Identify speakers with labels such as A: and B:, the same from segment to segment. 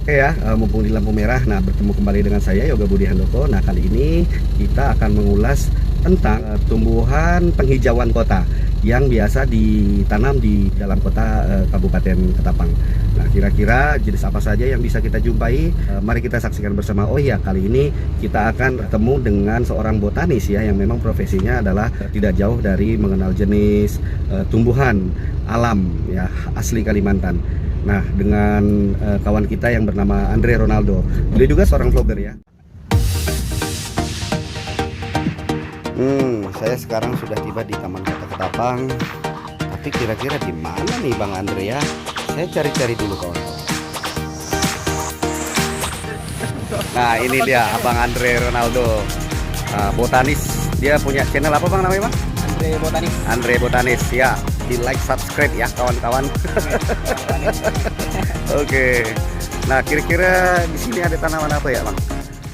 A: Oke ya, mumpung di lampu merah, nah bertemu kembali dengan saya Yoga Budi Handoko. Nah kali ini kita akan mengulas tentang tumbuhan penghijauan kota yang biasa ditanam di dalam kota Kabupaten Ketapang. Nah kira-kira jenis apa saja yang bisa kita jumpai? Mari kita saksikan bersama. Oh iya, kali ini kita akan bertemu dengan seorang botanis ya yang memang profesinya adalah tidak jauh dari mengenal jenis tumbuhan alam ya asli Kalimantan. Nah, dengan kawan kita yang bernama Andre Ronaldo. Beliau juga seorang vlogger ya. Saya sekarang sudah tiba di Taman Kota Ketapang. Tapi kira-kira di mana nih Bang Andre ya? Saya cari-cari dulu kawan. Nah, ini dia Abang Andre Ronaldo. Botanis. Dia punya channel apa Bang namanya Bang?
B: Andre Botanis.
A: Andre Botanis ya. Di like, subscribe ya kawan-kawan. Oke. Nah, kira-kira di sini ada tanaman apa ya, Bang?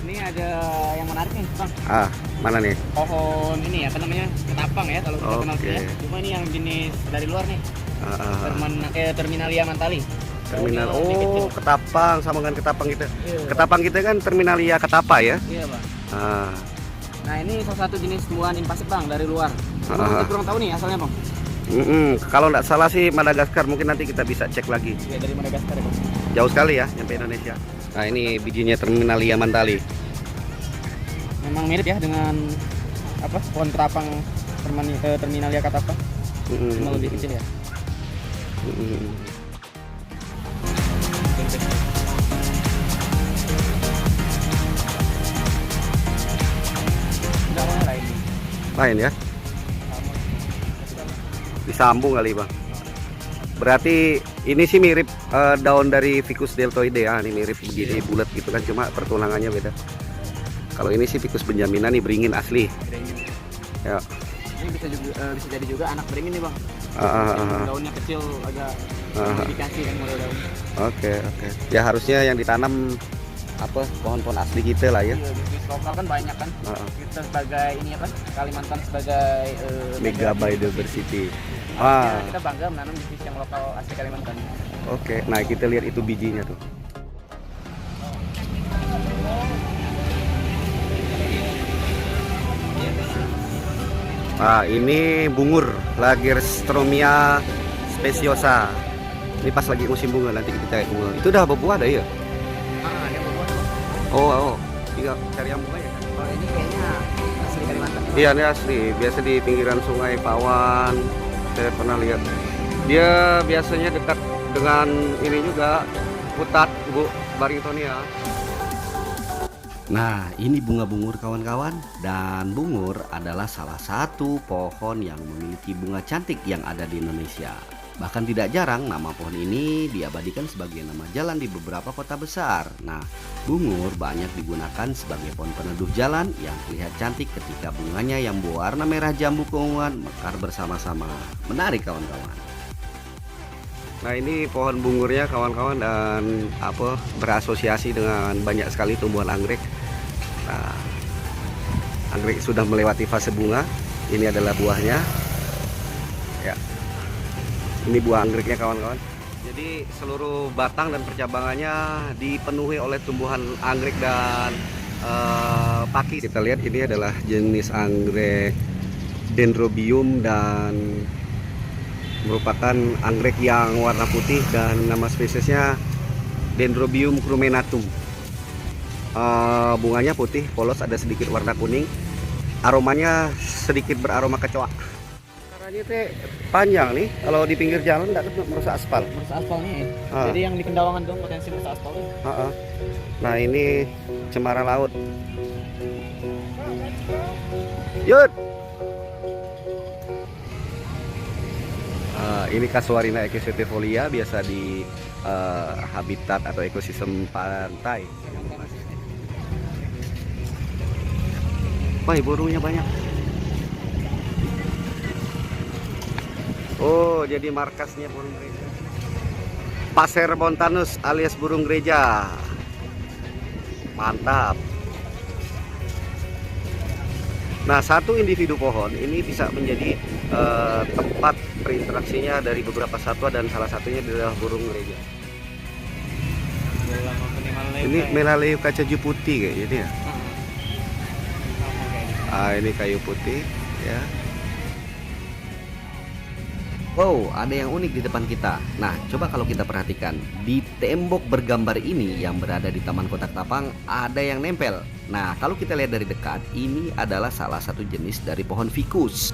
B: Ini ada yang menarik nih, Bang.
A: Mana nih?
B: Pohon ini apa namanya? Ketapang ya kalau kita kenal
A: Oke.
B: ya. Cuma ini yang jenis dari luar nih. Terminalia mantali.
A: Terminal.
B: Daunnya lebih
A: Oh,
B: kecil.
A: ketapang sama dengan ketapang kita.
B: Iya.
A: Ketapang kita kan Terminalia ketapa ya.
B: Iya, Bang.
A: Ah,
B: Nah, ini salah satu jenis tumbuhan invasif, Bang, dari luar.
A: Ah.
B: Kita kurang tahu nih asalnya, Bang.
A: Kalau nggak salah sih Madagaskar, mungkin nanti kita bisa cek lagi.
B: Ya, dari Madagaskar ya, Bang.
A: Jauh sekali ya nyampe Indonesia. Nah, ini bijinya Terminalia mantali.
B: Memang mirip ya dengan apa? Pohon ketapang Terminalia ketapang. Cuma lebih kecil ya. Enggak mau lain.
A: Lain ya. Disambung kali Bang. Berarti ini sih mirip daun dari Ficus deltoide ya, ini mirip begini bulat gitu kan, cuma pertunangannya beda. Kalau ini sih Ficus benjamina nih beringin asli. Ya.
B: Ini bisa jadi juga anak beringin nih, Bang.
A: Ah.
B: Daunnya kecil agak modifikasi kan model daun.
A: Oke. Ya harusnya yang ditanam apa pohon-pohon asli kita lah ya.
B: Iya, bisnis lokal kan banyak kan. Kita sebagai ini apa? Kalimantan sebagai
A: Mega biodiversity.
B: harusnya kita bangga menanam bisnis yang lokal asli Kalimantan.
A: Oke. Nah, kita lihat itu bijinya tuh. Ini bungur Lagerstromia speciosa. Ini pas lagi musim bunga, nanti kita cari bunga. Itu udah berbuah dah ya?
B: Ada buah.
A: Oh. Tinggal cari yang bunga ya kan?
B: Oh, ini kayaknya asli Kalimantan.
A: Iya, ini asli. Biasa di pinggiran Sungai Pawan. Saya pernah lihat. Dia biasanya dekat dengan ini juga, Putat, Bu Barringtonia. Nah, ini bunga bungur kawan-kawan. Dan bungur adalah salah satu pohon yang memiliki bunga cantik yang ada di Indonesia. Bahkan tidak jarang nama pohon ini diabadikan sebagai nama jalan di beberapa kota besar. Nah, bungur banyak digunakan sebagai pohon peneduh jalan yang terlihat cantik ketika bunganya yang berwarna merah jambu keunguan mekar bersama-sama. Menarik kawan-kawan. Nah, ini pohon bungurnya kawan-kawan dan berasosiasi dengan banyak sekali tumbuhan anggrek. Nah, anggrek sudah melewati fase bunga. Ini adalah buahnya. Ya. Ini buah anggreknya kawan-kawan. Jadi seluruh batang dan percabangannya dipenuhi oleh tumbuhan anggrek dan pakis. Kita lihat ini adalah jenis anggrek Dendrobium dan merupakan anggrek yang warna putih dan nama spesiesnya Dendrobium crumenatum. Bunganya putih, polos, ada sedikit warna kuning. Aromanya sedikit beraroma kecoa. Caranya teh panjang nih, kalau di pinggir jalan tidak merusak aspal.
B: Merusak aspalnya ya. Jadi yang di Kendawangan tuh potensi merusak aspalnya.
A: Nah, ini cemara laut. Yud. Ini Casuarina equisetifolia, biasa di habitat atau ekosistem pantai. Wah, burungnya banyak. Oh, jadi markasnya burung gereja. Passer montanus alias burung gereja. Mantap. Nah, satu individu pohon ini bisa menjadi tempat berinteraksinya dari beberapa satwa dan salah satunya adalah burung gereja. Ini melaleu kaca putih kayak gini ya. Ini kayu putih ya. Wow, ada yang unik di depan kita. Nah, coba kalau kita perhatikan, di tembok bergambar ini yang berada di Taman Kota Ketapang ada yang nempel. Nah, kalau kita lihat dari dekat, ini adalah salah satu jenis dari pohon ficus.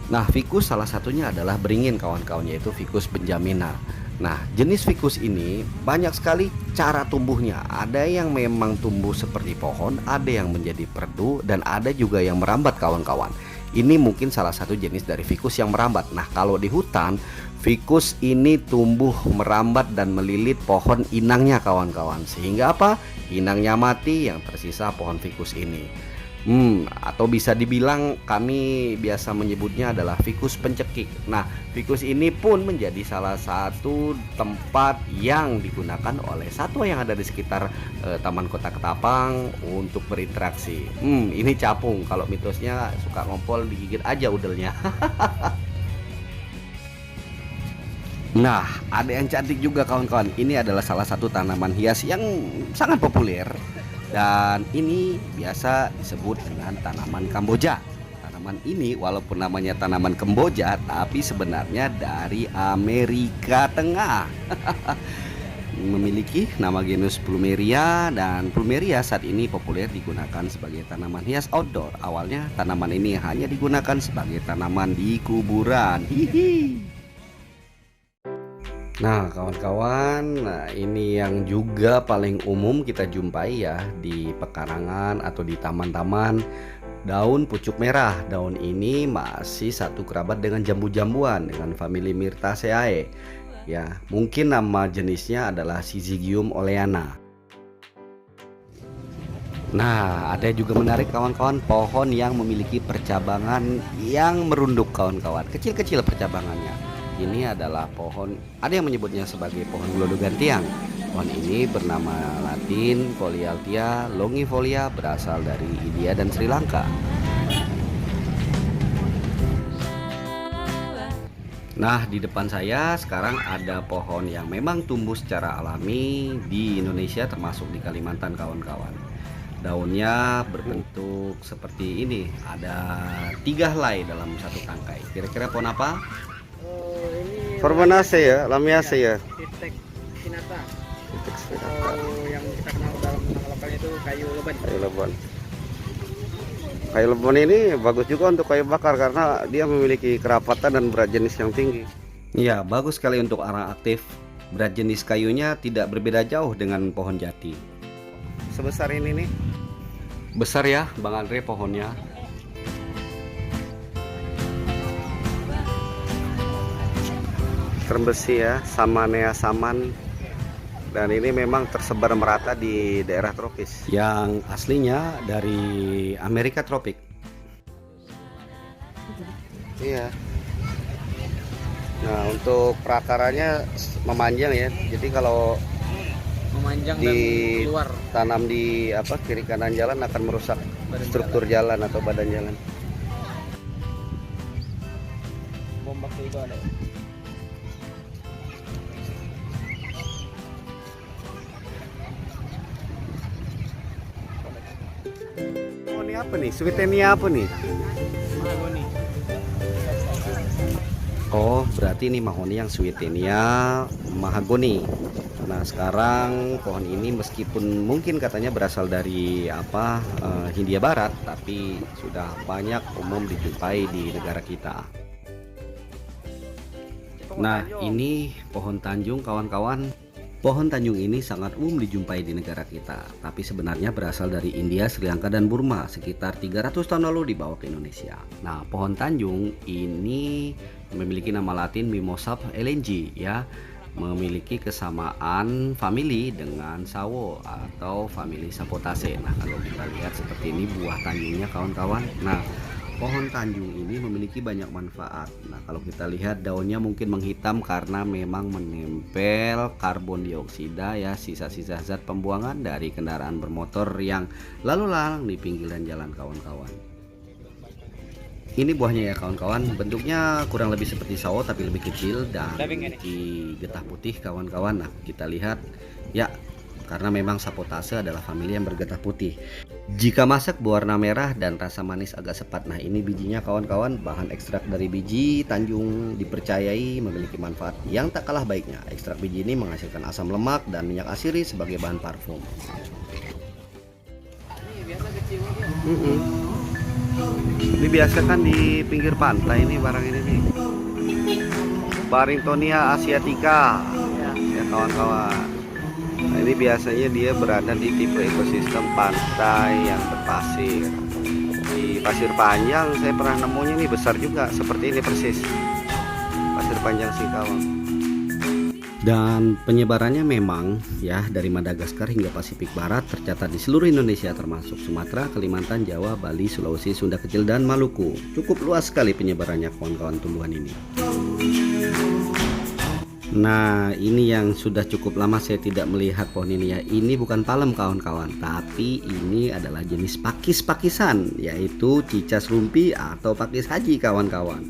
A: Nah, ficus salah satunya adalah beringin kawan-kawan, yaitu Ficus benjamina. Nah, jenis ficus ini banyak sekali cara tumbuhnya. Ada yang memang tumbuh seperti pohon, ada yang menjadi perdu, dan ada juga yang merambat kawan-kawan. Ini mungkin salah satu jenis dari ficus yang merambat. Nah, kalau di hutan, ficus ini tumbuh merambat dan melilit pohon inangnya kawan-kawan. Sehingga apa? Inangnya mati, yang tersisa pohon ficus ini. Atau bisa dibilang kami biasa menyebutnya adalah ficus pencekik. Nah, ficus ini pun menjadi salah satu tempat yang digunakan oleh satwa yang ada di sekitar Taman Kota Ketapang untuk berinteraksi. Ini capung, kalau mitosnya suka ngompol digigit aja udelnya. Nah, ada yang cantik juga kawan-kawan. Ini adalah salah satu tanaman hias yang sangat populer. Dan ini biasa disebut dengan tanaman Kamboja. Tanaman ini walaupun namanya tanaman Kamboja, tapi sebenarnya dari Amerika Tengah. Memiliki nama genus Plumeria, dan Plumeria saat ini populer digunakan sebagai tanaman hias outdoor. Awalnya tanaman ini hanya digunakan sebagai tanaman di kuburan. Hihi. Nah kawan-kawan, ini yang juga paling umum kita jumpai ya di pekarangan atau di taman-taman, daun pucuk merah. Daun ini masih satu kerabat dengan jambu-jambuan, dengan famili Myrtaceae. Ya, mungkin nama jenisnya adalah Syzygium oleana. Nah, ada juga menarik kawan-kawan, pohon yang memiliki percabangan yang merunduk kawan-kawan, kecil-kecil percabangannya. Ini adalah pohon, ada yang menyebutnya sebagai pohon glodogantiang. Pohon ini bernama Latin Polyalthia longifolia, berasal dari India dan Sri Lanka. Nah, di depan saya sekarang ada pohon yang memang tumbuh secara alami di Indonesia, termasuk di Kalimantan kawan-kawan. Daunnya berbentuk seperti ini, ada 3 helai dalam satu tangkai. Kira-kira pohon apa? Formanase ya, Lamiaceae ya.
B: Vitek spinata.
A: Vitek spinata.
B: Yang kita kenal dalam nama lokalnya itu kayu leban.
A: Kayu lebon. Kayu lebon ini bagus juga untuk kayu bakar karena dia memiliki kerapatan dan berat jenis yang tinggi. Iya, bagus sekali untuk orang aktif. Berat jenis kayunya tidak berbeda jauh dengan pohon jati. Sebesar ini nih. Besar ya, Bang Andre pohonnya. Termbesi ya, Samanea saman, dan ini memang tersebar merata di daerah tropis yang aslinya dari Amerika tropik. Iya. Nah, untuk prakaranya memanjang ya, jadi kalau
B: Memanjang
A: di
B: dan keluar.
A: tanam di kiri kanan jalan akan merusak struktur jalan atau badan jalan.
B: Bombak itu ada.
A: Oh, ini apa nih? Sweetenia apa nih?
B: Mahagoni.
A: Oh, berarti ini mahoni yang Sweetenia mahagoni. Nah, sekarang pohon ini meskipun mungkin katanya berasal dari Hindia Barat, tapi sudah banyak umum dijumpai di negara kita. Nah, ini pohon tanjung kawan-kawan. Pohon tanjung ini sangat umum dijumpai di negara kita, tapi sebenarnya berasal dari India, Sri Lanka, dan Burma. Sekitar 300 tahun lalu dibawa ke Indonesia. Nah, pohon tanjung ini memiliki nama Latin Mimosa elengi ya, memiliki kesamaan famili dengan sawo atau famili Sapotaceae. Nah, kalau kita lihat seperti ini buah tanjungnya kawan-kawan. Nah, pohon tanjung ini memiliki banyak manfaat. Nah, kalau kita lihat daunnya mungkin menghitam karena memang menempel karbon dioksida ya, sisa-sisa zat pembuangan dari kendaraan bermotor yang lalu lalang di pinggiran jalan kawan-kawan. Ini buahnya ya kawan-kawan, bentuknya kurang lebih seperti sawo tapi lebih kecil dan memiliki getah putih kawan-kawan. Nah, kita lihat ya, karena memang sapotase adalah famili yang bergetah putih. Jika masak berwarna merah dan rasa manis agak sepat. Nah, ini bijinya kawan-kawan, bahan ekstrak dari biji Tanjung dipercayai memiliki manfaat yang tak kalah baiknya. Ekstrak biji ini menghasilkan asam lemak dan minyak asiri sebagai bahan parfum. Ini biasa kan di pinggir pantai ini barang ini nih. Barringtonia asiatica ya kawan-kawan. Nah, ini biasanya dia berada di tipe ekosistem pantai yang berpasir. Di pasir panjang saya pernah nemunya nih besar juga seperti ini persis. Pasir panjang Singkawang. Dan penyebarannya memang ya dari Madagaskar hingga Pasifik Barat, tercatat di seluruh Indonesia termasuk Sumatera, Kalimantan, Jawa, Bali, Sulawesi, Sunda Kecil, dan Maluku. Cukup luas sekali penyebarannya kawan-kawan tumbuhan ini. Nah, ini yang sudah cukup lama saya tidak melihat pohon ini ya. Ini bukan palem kawan-kawan, tapi ini adalah jenis pakis-pakisan, yaitu cicas rumpi atau pakis haji kawan-kawan.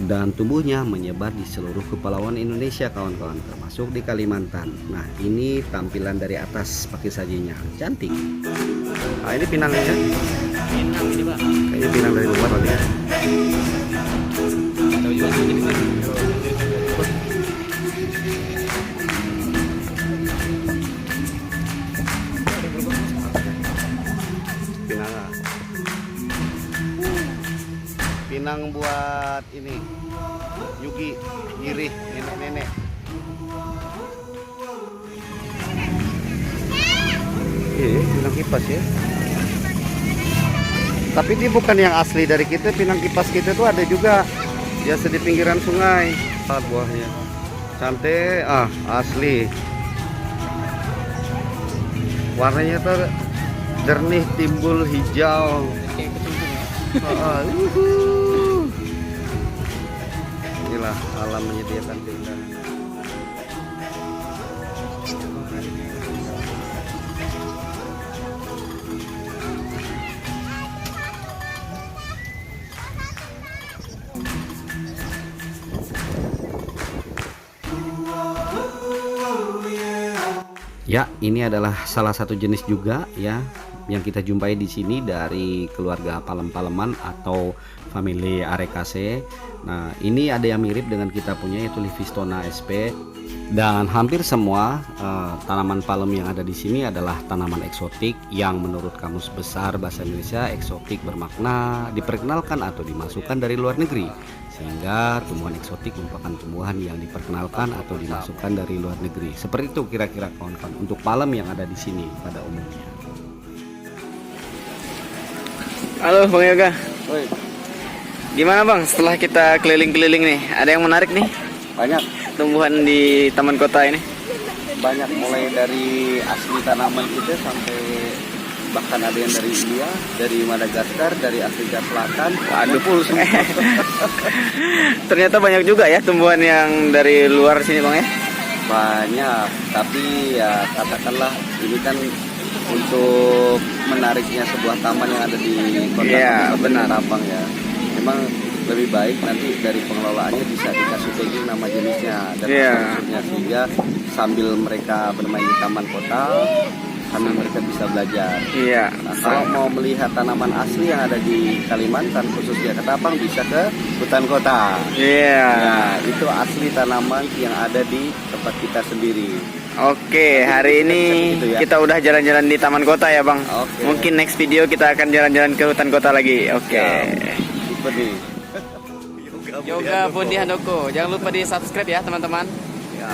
A: Dan tumbuhnya menyebar di seluruh kepulauan Indonesia kawan-kawan, termasuk di Kalimantan. Nah, ini tampilan dari atas pakis hajinya, cantik. Nah, ini pinangnya.
B: Pinang ini, Pak.
A: Kayaknya pinang dari luar lagi ya.
B: Tahu juga sih ini.
A: Pinang buat ini Yugi, Giri, nenek-nenek. Pinang kipas ya. Tapi dia bukan yang asli dari kita. Pinang kipas kita tuh ada juga biasa di pinggiran sungai. Buahnya cantik, asli. Warnanya tuh jernih, timbul hijau.
B: Kayak ketumpung ya.
A: Inilah alam menyediakan keindahan. Ya, ini adalah salah satu jenis juga ya yang kita jumpai di sini dari keluarga palem-paleman atau famili Arecaceae. Nah, ini ada yang mirip dengan kita punya yaitu Livistona sp. Dan hampir semua tanaman palem yang ada di sini adalah tanaman eksotik yang menurut Kamus Besar Bahasa Indonesia eksotik bermakna diperkenalkan atau dimasukkan dari luar negeri. Sehingga tumbuhan eksotik merupakan tumbuhan yang diperkenalkan atau dimasukkan dari luar negeri. Seperti itu kira-kira kawan-kawan untuk palem yang ada di sini pada umumnya.
B: Halo Bang Yoga.
A: Oi,
B: Gimana Bang setelah kita keliling-keliling nih? Ada yang menarik nih
A: banyak
B: tumbuhan di taman kota ini?
A: banyak mulai dari asli tanaman kita sampai bahkan ada yang dari India, dari Madagaskar, dari Afrika Selatan.
B: Waduh, ternyata banyak juga ya tumbuhan yang dari luar sini Bang ya?
A: Banyak, tapi ya katakanlah ini kan untuk menariknya sebuah taman yang ada di kota
B: Iya, benar.
A: Tapang ya. Memang lebih baik nanti dari pengelolaannya bisa dikasih tagging nama jenisnya dan
B: Iya.
A: maksudnya sehingga sambil mereka bermain di taman kota sambil mereka bisa belajar.
B: Iya.
A: Nah, kalau mau melihat tanaman asli yang ada di Kalimantan khususnya Ketapang bisa ke hutan kota.
B: Iya.
A: Nah, itu asli tanaman yang ada di tempat kita sendiri.
B: Oke, hari ini
A: Gitu ya.
B: kita udah jalan-jalan di taman kota ya Bang.
A: Oke.
B: Mungkin next video kita akan jalan-jalan ke hutan kota lagi. Oke.
A: Tipe nih.
B: Yoga Pundi Handoko. Jangan lupa di subscribe ya teman-teman.
A: Ya.